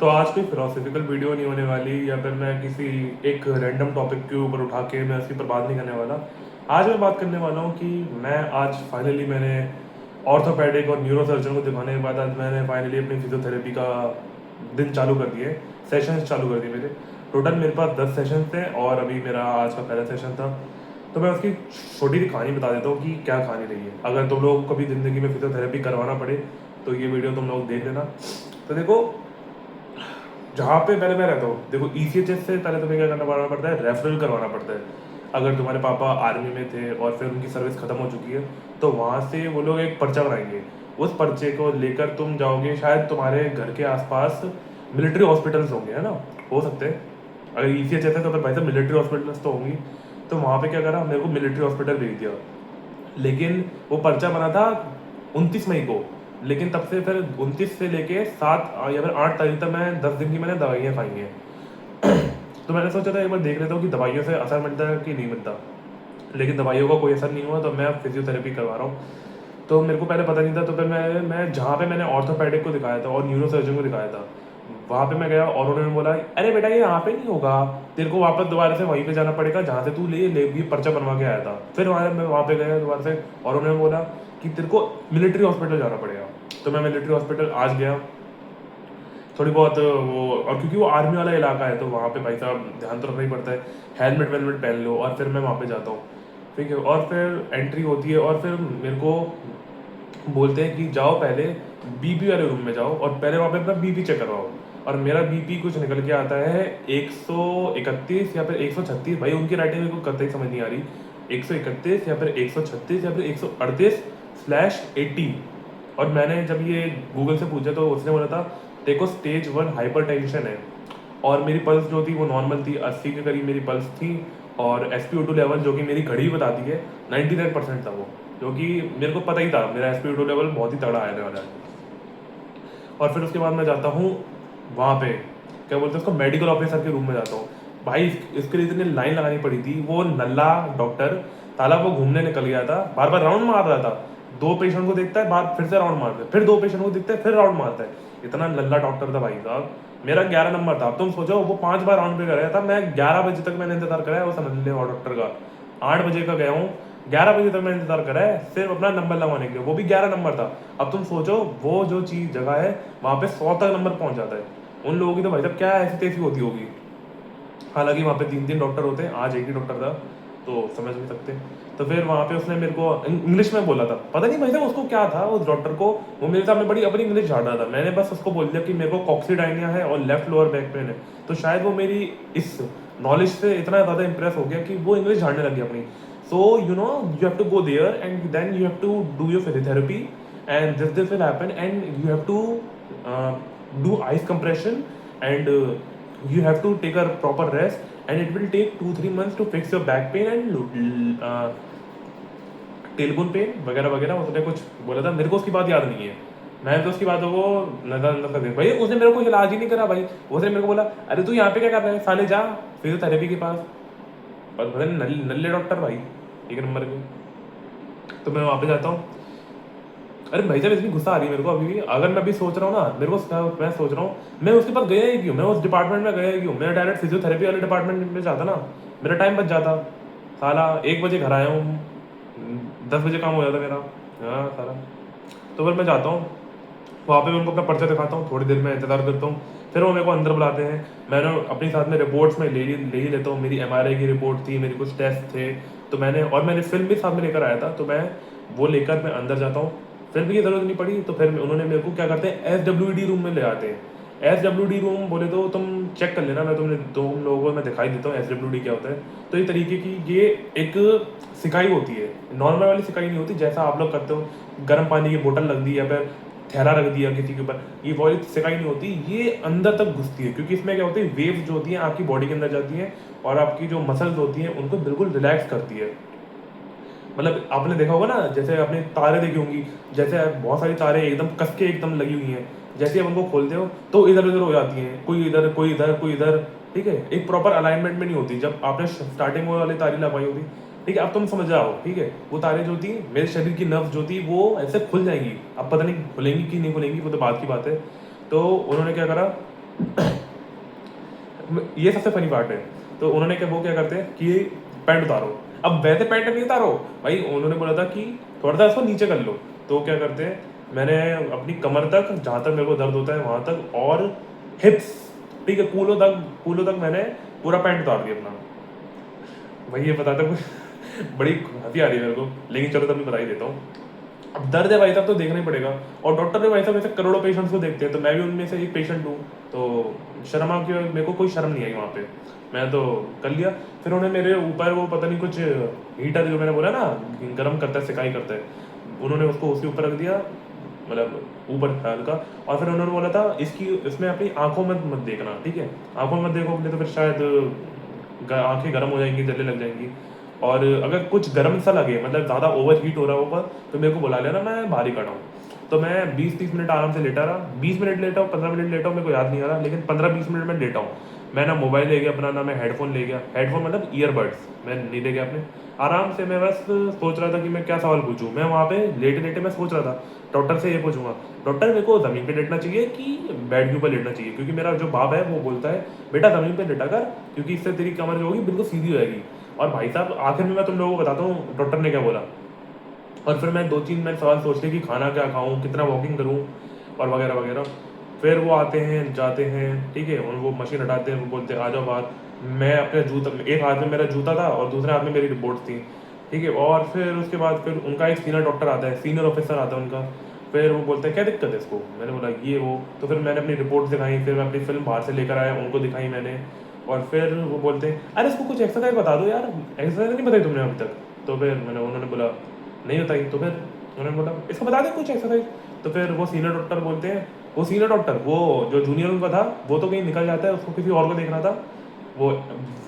तो आज कोई फिलोसफिकल वीडियो नहीं होने वाली या फिर मैं किसी एक रैंडम टॉपिक के ऊपर उठा के मैं उसी पर बात नहीं करने वाला। आज मैं बात करने वाला हूँ कि मैं आज फाइनली मैंने ऑर्थोपेडिक और न्यूरो सर्जन को दिखाने के बाद आज मैंने फाइनली अपनी फिजियोथेरेपी का दिन चालू कर दिए, सेशंस चालू कर दिए मेरे। टोटल मेरे पास 10 सेशंस थे और अभी मेरा आज का पहला सेशन था। तो मैं उसकी छोटी सी कहानी बता देता हूँ कि क्या कहानी रही है। अगर तुम लोग को कभी ज़िंदगी में फिजियोथेरेपी करवाना पड़े तो ये वीडियो तुम लोग देख लेना। तो देखो, जहाँ पे पहले मैं रहता हूँ, देखो ECHS से पहले तुम्हें क्या करना पड़ता है, रेफरल करवाना पड़ता है। अगर तुम्हारे पापा आर्मी में थे और फिर उनकी सर्विस खत्म हो चुकी है तो वहाँ से वो लोग एक पर्चा बनाएंगे। उस पर्चे को लेकर तुम जाओगे, शायद तुम्हारे घर के आसपास मिलिट्री हॉस्पिटल्स होंगे, है ना, हो सकते हैं। अगर ECHS है तो फिर भाई साहब मिलिट्री हॉस्पिटल्स तो होंगी। तो वहाँ पे क्या करा, मेरे को मिलिट्री हॉस्पिटल भेज दिया। लेकिन वो पर्चा बना था 29 मई को, लेकिन तब से फिर 29 से लेके 7 या फिर 8 तारीख तक मैं 10 दिन की मैंने दवाइयाँ खाई हैं। तो मैंने सोचा था एक बार देख लेता हूँ कि दवाइयों से असर मिलता है कि नहीं मिलता। लेकिन दवाइयों का कोई असर नहीं हुआ, तो मैं फिजियोथेरेपी करवा रहा हूँ। तो मेरे को पहले पता नहीं था, तो फिर मैं जहाँ पे मैंने ऑर्थोपेडिक को दिखाया था और न्यूरो सर्जन को दिखाया था, वहाँ पे मैं गया और उन्होंने बोला अरे बेटा ये यहाँ पे नहीं होगा, तेरे को वापस दोबारा से वहीं पे जाना पड़ेगा जहाँ से तू ये पर्चा बनवा के आया था। फिर मैं वहाँ पे गया दोबारा से और उन्होंने बोला कि तेरे को मिलिट्री हॉस्पिटल जाना पड़ेगा। तो मैं मिलिट्री हॉस्पिटल आज गया। थोड़ी बहुत वो, और क्योंकि वो आर्मी वाला इलाका है तो वहाँ पे भाई साहब ध्यान तो रखना ही पड़ता है, हेलमेट वेलमेट पहन लो। और फिर मैं वहाँ पे जाता हूँ, ठीक है, और फिर एंट्री होती है और फिर मेरे को बोलते हैं कि जाओ पहले बीपी वाले रूम में जाओ और पहले वहाँ पे अपना बीपी चेक करवाओ। और मेरा बीपी कुछ निकल के आता है 131 या फिर 136। भाई उनकी राइटिंग मेरे को कतई समझ नहीं आ रही। 131 या फिर 136 या फिर 138/80। और मैंने जब ये गूगल से पूछा तो उसने बोला था देखो स्टेज 1 हाइपरटेंशन है। और मेरी पल्स जो थी वो नॉर्मल थी, 80 के करीब मेरी पल्स थी। और SpO2 लेवल जो कि मेरी घड़ी बताती है 99% था वो, जो कि मेरे को पता ही था मेरा SpO2 लेवल बहुत ही तगड़ा आने वाला है। और फिर उसके बाद मैं जाता हूँ वहाँ पे, क्या बोलते हैं उसको, मेडिकल ऑफिसर के रूम में जाता हूँ। भाई इसके लिए इतनी लाइन लगानी पड़ी थी। वो नल्ला डॉक्टर तालाब को घूमने निकल गया था, बार बार राउंड मार रहा था। 2 पेशेंट को देखता है, बाद फिर से राउंड मारता है, फिर 2 पेशेंट को देखता है, फिर राउंड मारता है। इतना नल्ला डॉक्टर था भाई साहब। मेरा 11 नंबर था। अब तुम सोचो वो 5 बार राउंड पे कराया था, मैं 11 बजे तक मैंने इंतजार कराया उस नल्ले और डॉक्टर का। 8 बजे का गया हूँ, 11 बजे तक मैंने इंतजार करा है सिर्फ अपना नंबर लगवाने के लिए, वो भी 11 नंबर था। अब तुम सोचो वो जो चीज़ जगह है वहाँ पे 100 तक नंबर पहुँच जाता है। उन लोगों की तो भाई साहब क्या ऐसी तैसी होती होगी। हालांकि वहाँ पे 3 3 डॉक्टर होते हैं, आज एक ही डॉक्टर था तो समझ नहीं सकते। तो फिर वहाँ पे उसने मेरे को इंग्लिश में बोला था, पता नहीं भाई साहब उसको क्या था उस डॉक्टर को। वो मेरे सामने बड़ी अपनी इंग्लिश झाड़ रहा था। मैंने बस उसको बोल दिया कि मेरे को कॉक्सीडाइनिया है और लेफ्ट लोअर बैक पेन है। तो शायद वो मेरी इस नॉलेज से इतना ज़्यादा इंप्रेस हो गया कि वो इंग्लिश झाड़ने लगी अपनी। So you know you have to go there and then you have to do your physiotherapy and this will happen and you have to do ice compression and you have to take a proper rest and it will take 2 3 months to fix your back pain and tailbone pain वगैरह वगैरह। उसने कुछ बोला था, मेरे को उसकी बात याद नहीं है। मैंने तो उसकी बातों को नजरअंदाज कर दिया। भाई उसने मेरे को इलाज ही नहीं करा भाई। उसने मेरे को बोला अरे तू यहाँ पे क्या कर रहा है साले, जा फिजियोथेरेपी के पास। और पता नहीं नल्ले डॉक्टर भाई, एक नंबर के। तो मैं वहाँ पे जाता हूँ। अरे भाई साहब इतनी गुस्सा आ रही है मेरे को अभी भी। अगर मैं अभी सोच रहा हूँ ना, मेरे को मैं सोच रहा हूँ मैं उसके पास गया ही क्यों, मैं उस डिपार्टमेंट में गया ही क्यों। मैं डायरेक्ट फिजियोथेरेपी वाले डिपार्टमेंट में जाता ना, मेरा टाइम बच जाता। साला 1 बजे घर आया हूँ, 10 बजे काम हो जाता मेरा। हाँ सारा। तो फिर मैं जाता हूँ वहाँ पे, मैं उनको अपना पर्चा दिखाता हूँ, थोड़ी देर में इंतजार करता हूँ। फिर वो मेरे को अंदर बुलाते हैं। मैंने अपने साथ में रिपोर्ट्स में ले ही लेता हूँ। मेरी MRI की रिपोर्ट थी, मेरी कुछ टेस्ट थे, तो मैंने फिल्म भी साथ में लेकर आया था। तो मैं वो लेकर मैं अंदर जाता हूँ। फिर भी ये ज़रूरत नहीं पड़ी तो फिर उन्होंने मेरे को क्या करते हैं SWD रूम में ले आते हैं। SWD रूम बोले तो तुम चेक कर लेना, मैं तुम लोगों को मैं दिखाई देता हूँ SWD क्या होता है। तो ये तरीके की ये एक सिकाई होती है, नॉर्मल वाली सिकाई नहीं होती जैसा आप लोग करते हो, गर्म पानी की बोतल रख दी या फिर थैला रख दिया किसी के ऊपर। ये वाली सिकाई नहीं होती, ये अंदर तक घुसती है। क्योंकि इसमें क्या होती है, वेव्स जो होती हैं आपकी बॉडी के अंदर जाती हैं और आपकी जो मसल्स होती हैं उनको बिल्कुल रिलैक्स करती है। मतलब आपने देखा होगा ना, जैसे आपने तारे देखी होंगी, जैसे बहुत सारी तारे एकदम कस के एकदम लगी हुई हैं, जैसे आप उनको खोलते हो तो इधर उधर हो जाती हैं, कोई इधर कोई इधर कोई इधर, ठीक है, एक प्रॉपर अलाइनमेंट में नहीं होती जब आपने स्टार्टिंग वाली तारी लगाई होती। ठीक है, अब तुम समझ जाओ, ठीक है, वो तारे जो थी मेरे शरीर की नर्व जो थी वो ऐसे खुल जाएंगी। अब पता नहीं खुलेंगी कि नहीं खुलेंगी, वो तो बात की बात है। तो उन्होंने क्या करा, ये सबसे फनी पार्ट है। तो उन्होंने क्या वो क्या करते हैं कि पैंट उतारो, अब वैसे पैंट नहीं उतारो भाई, उन्होंने बोला था कि थोड़ा सा इसको नीचे कर लो। तो क्या करते हैं, मैंने अपनी कमर तक, जहाँ तक मेरे को दर्द होता है वहाँ तक, और हिप्स, ठीक है, कूलों तक मैंने पूरा पैंट उतार दिया अपना। भाई ये बताते कुछ बड़ी हंसी आ रही है मेरे को, लेकिन चलो तब मैं बता ही देता हूँ। अब दर्द है भाई साहब तो देखना ही पड़ेगा, और डॉक्टर ने भाई साहब ऐसे करोड़ों पेशेंट्स को देखते हैं, तो मैं भी उनमें से एक पेशेंट हूँ। तो शर्म आ के मेरे को कोई शर्म नहीं आई वहाँ पे, मैं तो कर लिया। फिर उन्होंने मेरे ऊपर वो पता नहीं कुछ हीटर जो मैंने बोला ना, गर्म करता है सिकाई करता है, उन्होंने उसको उसके ऊपर रख दिया, मतलब ऊपर हल्का। और फिर उन्होंने बोला था इसकी इसमें अपनी आंखों में मत देखना, ठीक है, आंखों में मत देखो नहीं तो फिर शायद आंखें गर्म हो जाएंगी, जलने लग जाएंगी। और अगर कुछ गर्म सा लगे, मतलब ज़्यादा ओवर हीट हो रहा होगा, तो मेरे को बुला लेना, मैं बाहर ही खड़ा हूँ। तो मैं 20-30 मिनट आराम से लेटा रहा, 20 मिनट लेटा हूँ, 15 मिनट लेटा हूँ, मेरे को याद नहीं आ रहा, लेकिन 15-20 मिनट में लेटा हूँ। मैं ना मोबाइल ले गया अपना, ना मैं हेडफोन ले गया, हेडफोन मतलब ईयरबड्स मैं नहीं ले गया अपने। आराम से मैं बस सोच रहा था कि मैं क्या सवाल पूछूं, मैं वहाँ पे लेटे लेटे मैं सोच रहा था डॉक्टर से ये पूछूंगा, डॉक्टर मेरे को ज़मीन पे लेटना चाहिए कि बेड के ऊपर लेटना चाहिए, क्योंकि मेरा जो बाप है वो बोलता है बेटा ज़मीन पे लेटा कर, क्योंकि इससे तेरी कमर जो होगी बिल्कुल सीधी हो जाएगी। और भाई साहब आखिर में मैं तुम लोगों को बताता हूँ डॉक्टर ने क्या बोला। और फिर मैं 2-3 मिनट सवाल सोच लिया कि खाना क्या खाऊं, कितना वॉकिंग करूं, और वगैरह वगैरह। फिर वो आते हैं जाते हैं, ठीक है, और वो मशीन हटाते हैं, वो बोलते हैं आ जाओ बाहर। मैं अपने जूता, एक हाथ में मेरा जूता था और दूसरे हाथ में मेरी रिपोर्ट थी, ठीक है। और फिर उसके बाद फिर उनका एक सीनियर डॉक्टर आता है, सीनियर ऑफिसर आता है उनका। फिर वो बोलते हैं क्या दिक्कत है इसको, मैंने बोला ये वो। तो फिर मैंने अपनी रिपोर्ट दिखाई, फिर मैं अपनी फिल्म बाहर से लेकर आया, उनको दिखाई मैंने। और फिर वो बोलते हैं अरे इसको कुछ एक्सरसाइज बता दो यार, एक्सरसाइज नहीं बताई तुमने अभी तक। तो फिर मैंने उन्होंने बोला नहीं बताई। तो फिर उन्होंने बोला इसको बता दें कुछ एक्सरसाइज। तो फिर वो सीनियर डॉक्टर बोलते हैं, वो सीनियर डॉक्टर, वो जो जूनियर उनका था वो तो कहीं निकल जाता है, उसको किसी और को देखना था, वो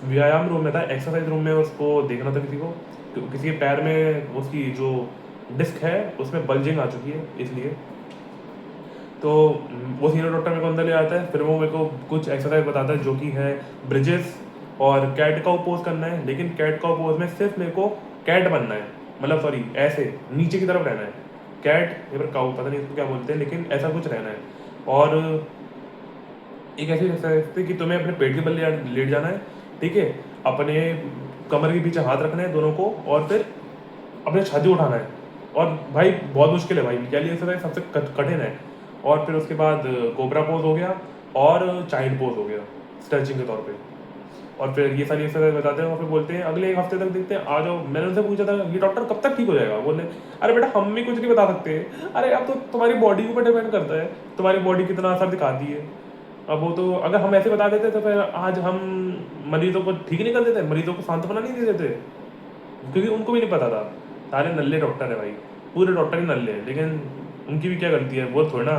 व्यायाम रूम में था, एक्सरसाइज रूम में उसको देखना था किसी को, किसी के पैर में उसकी जो डिस्क है उसमें बल्जिंग आ चुकी है इसलिए। तो वो सीनियर डॉक्टर मेरे को अंदर ले आता है, फिर वो मेरे को कुछ एक्सरसाइज बताता है जो कि है ब्रिजेस और कैट काउ पोज करना है, लेकिन कैट काउ पोज में सिर्फ मेरे को कैट बनना है, मतलब सॉरी ऐसे नीचे की तरफ रहना है, कैट या फिर काउ पता नहीं इसको क्या बोलते हैं, लेकिन ऐसा कुछ रहना है। और एक ऐसी एक्सरसाइज थी कि तुम्हें अपने पेट के बल लेट जाना है, ठीक है, अपने कमर के पीछे हाथ रखने हैं दोनों को, और फिर अपने छाती उठाना है। और भाई बहुत मुश्किल है भाई, क्या लिए एक्सरसाइज सबसे कठिन है। और फिर उसके बाद कोबरा पोज हो गया और चाइल्ड पोज हो गया स्ट्रेचिंग के तौर पे। और फिर ये सारी एक्सरसाइज बताते हैं और फिर बोलते हैं अगले एक हफ्ते तक देखते हैं आ जाओ। मैंने उनसे पूछा था ये डॉक्टर कब तक ठीक हो जाएगा, बोले अरे बेटा हम भी कुछ नहीं बता सकते, अरे अब तो तुम्हारी बॉडी के ऊपर डिपेंड करता है, तुम्हारी बॉडी कितना असर दिखाती है। अब वो तो अगर हम ऐसे बता देते तो फिर आज हम मरीजों को ठीक नहीं कर देते, मरीजों को सांत्वना नहीं दे देते, क्योंकि उनको भी नहीं पता था। सारे नल्ले डॉक्टर है भाई, पूरे डॉक्टर ही नल्ले हैं, लेकिन उनकी भी क्या गलती है, वो थोड़ा ना,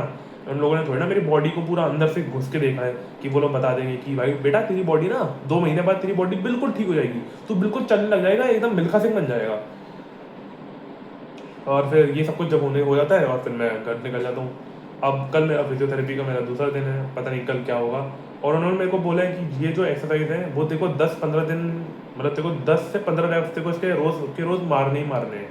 उन लोगों ने थोड़ी ना मेरी बॉडी को पूरा अंदर से घुस के देखा है कि वो लोग बता देंगे कि भाई बेटा तेरी बॉडी ना 2 महीने बाद तेरी बॉडी बिल्कुल ठीक हो जाएगी, तू बिल्कुल चलने लग जाएगा, एकदम मिल्खा सिंह बन जाएगा। और फिर ये सब कुछ जब होने हो जाता है और फिर मैं घर निकल जाता हूँ। अब कल मेरा फिजियोथेरेपी का मेरा दूसरा दिन है, पता नहीं कल क्या होगा। और उन्होंने मेरे को बोला है कि ये जो एक्सरसाइज है वो देखो 10-15 दिन, मतलब देखो 10 से 15 reps देखो इसके रोज के रोज मारने ही मारने हैं,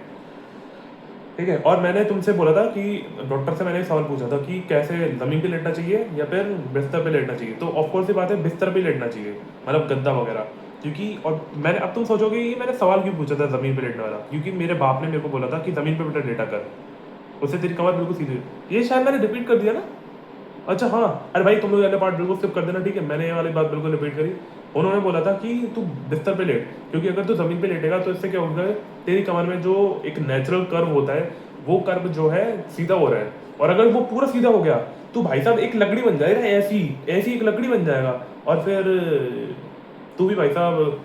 ठीक है। और मैंने तुमसे बोला था कि डॉक्टर से मैंने एक सवाल पूछा था कि कैसे ज़मीन पे लेटना चाहिए या फिर बिस्तर पे लेटना चाहिए, तो ऑफकोर्स ये बात है बिस्तर पे लेटना चाहिए, मतलब गद्दा वगैरह। क्योंकि और मैंने, अब तुम सोचोगे कि मैंने सवाल क्यों पूछा था ज़मीन पे लेटने वाला, क्योंकि मेरे बाप ने मेरे को बोला था कि ज़मीन पे बेटा लेटा कर, उससे तेरी कमर बिल्कुल सीधी। ये शायद मैंने रिपीट कर दिया ना। अच्छा हाँ, अरे भाई तुम लोग वाले पार्ट बिल्कुल स्किप कर देना, ठीक है, मैंने ये वाली बात बिल्कुल रिपीट करी। उन्होंने बोला था कि तू बिस्तर पे लेट, क्योंकि अगर तू ज़मीन पे लेटेगा तो इससे क्या होगा, तेरी कमर में जो एक नेचुरल कर्व होता है वो कर्व जो है सीधा हो रहा है, और अगर वो पूरा सीधा हो गया तो भाई साहब एक लकड़ी बन जाएगा, ऐसी ऐसी एक लकड़ी बन जाएगा। और फिर तू भी भाई साहब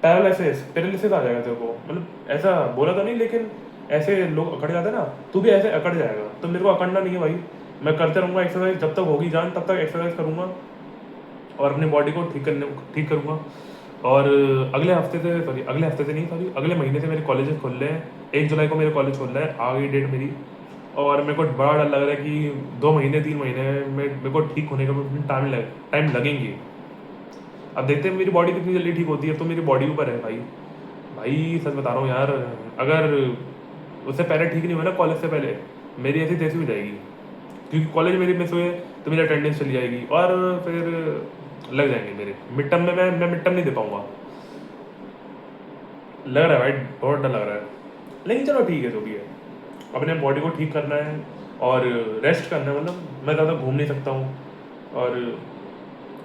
पैरालिसिस पैरालिसिस आ जाएगा तेरे को, मतलब ऐसा बोला तो नहीं, लेकिन ऐसे लोग अकड़ जाते हैं ना, तू भी ऐसे अकड़ जाएगा। तो मेरे को अकड़ना नहीं है भाई, मैं करते रहूँगा एक्सरसाइज, जब तक होगी जान तब तक एक्सरसाइज करूँगा और अपनी बॉडी को ठीक करूँगा। और अगले हफ्ते से नहीं, सॉरी अगले महीने से मेरे कॉलेजेस खुल रहे हैं, 1 जुलाई को मेरे कॉलेज खुल रहा है, आ गई डेट मेरी। और मेरे को बड़ा डर लग रहा है कि 2 महीने 3 महीने में मेरे को ठीक होने का टाइम लगेंगे। अब देखते हैं मेरी बॉडी कितनी जल्दी ठीक होती है, तो मेरी बॉडी ऊपर है भाई। भाई सच बता रहा हूँ यार, अगर उससे पहले ठीक नहीं हुआ ना, कॉलेज से पहले, मेरी ऐसी तैसी हो जाएगी, क्योंकि कॉलेज मेरी मिस हुए तो मेरी अटेंडेंस चली जाएगी और फिर लग जाएंगे मेरे मिड टर्म में। मैं मिड टर्म नहीं दे पाऊँगा। लग रहा है भाई, बहुत डर लग रहा है, लेकिन चलो ठीक है, जो भी है। अपने बॉडी को ठीक करना है और रेस्ट करना है। मतलब मैं ज़्यादा घूम नहीं सकता हूँ, और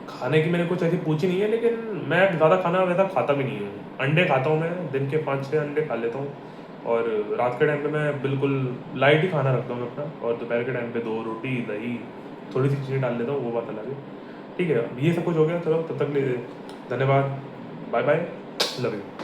खाने की मैंने कुछ ऐसी पूछी नहीं है, लेकिन मैं ज़्यादा खाना वैसा खाता भी नहीं हूँ। अंडे खाता हूँ मैं, दिन के 5-6 अंडे खा लेता हूँ, और रात के टाइम पे मैं बिल्कुल लाइट ही खाना रखता हूँ मैं अपना, और दोपहर के टाइम पे 2 रोटी, दही, थोड़ी सी चीज़ें डाल लेता हूँ, वो बात अलग है। ठीक है, ये सब कुछ हो गया। चलो तब तक के लिए धन्यवाद, बाय बाय, लव यू।